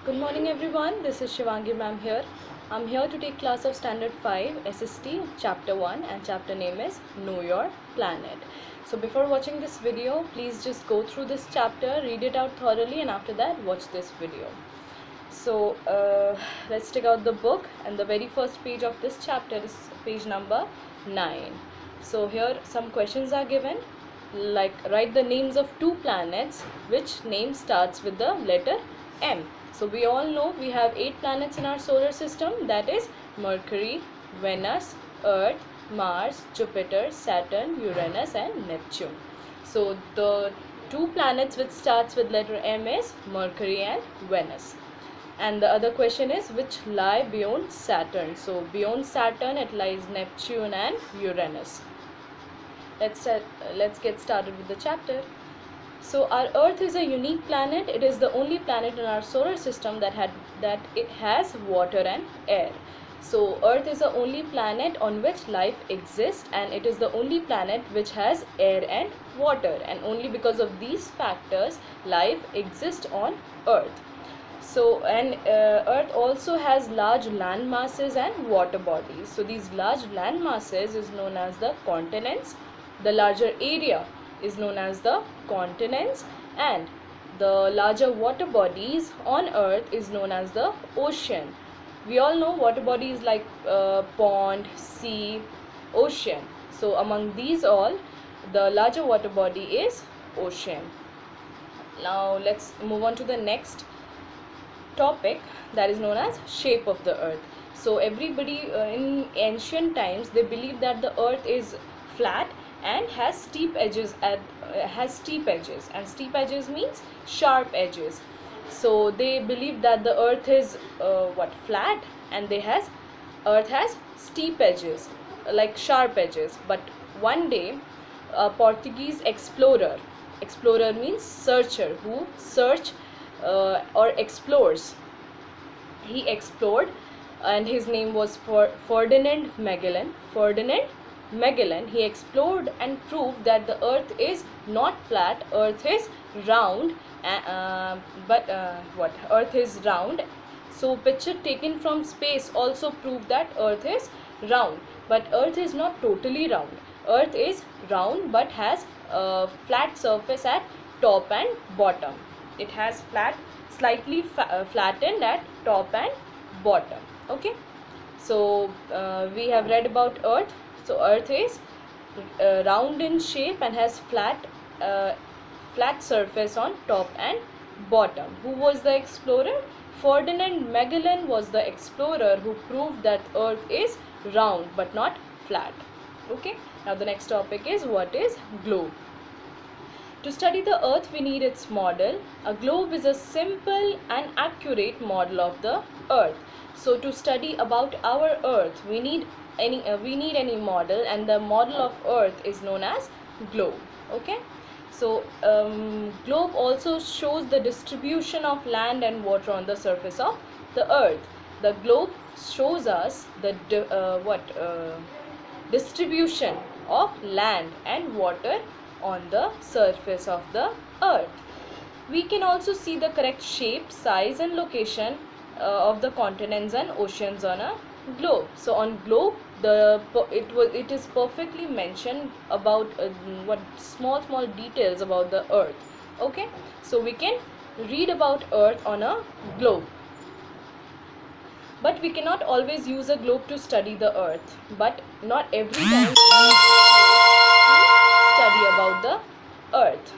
Good morning everyone, this is Shivangi ma'am here. I'm here to take class of Standard 5 SST chapter 1 and chapter name is Know Your Planet. So before watching this video, please just go through this chapter, read it out thoroughly and after that watch this video. So let's take out the book and the very first page of this chapter is page number 9. So here some questions are given, like write the names of two planets which name starts with the letter M. So we all know we have 8 planets in our solar system, that is Mercury, Venus, Earth, Mars, Jupiter, Saturn, Uranus and Neptune. So the two planets which starts with letter M is Mercury and Venus. And the other question is which lie beyond Saturn. So beyond Saturn it lies Neptune and Uranus. Let's get started with the chapter. So our Earth is a unique planet. It is the only planet in our solar system that it has water and air. So Earth is the only planet on which life exists, and it is the only planet which has air and water, and only because of these factors life exists on Earth. So Earth also has large land masses and water bodies. So these large land masses is known as the continents. The larger area is known as the continents, and the larger water bodies on Earth is known as the ocean. We all know water bodies like pond, sea, ocean. So among these all, the larger water body is ocean. Now let's move on to the next topic, that is known as shape of the Earth. So everybody in ancient times they believed that the Earth is flat and has steep edges and steep edges means sharp edges. So they believe that the Earth is flat, and Earth has steep edges like sharp edges. But one day a Portuguese explorer means searcher, who search or explores, he explored, and his name was Ferdinand Magellan. He explored and proved that the Earth is not flat, Earth is round. Earth is round. So picture taken from space also proved that Earth is round, but Earth is not totally round. Earth is round but has a flat surface at top and bottom. It has slightly flattened at top and bottom. Okay, so we have read about Earth. So Earth is round in shape and has flat surface on top and bottom. Who was the explorer? Ferdinand Magellan was the explorer who proved that Earth is round but not flat. Okay, now the next topic is what is globe. To study the Earth, we need its model. A globe is a simple and accurate model of the Earth. So to study about our Earth, we need any model, and the model of Earth is known as globe. Okay. So globe also shows the distribution of land and water on the surface of the Earth. The globe shows us the distribution of land and water on the surface of the Earth. We can also see the correct shape, size and location of the continents and oceans on a globe. So on globe it is perfectly mentioned about small details about the Earth. Okay, so we can read about Earth on a globe. But we cannot always use a globe to study the Earth. But not every time study about the Earth.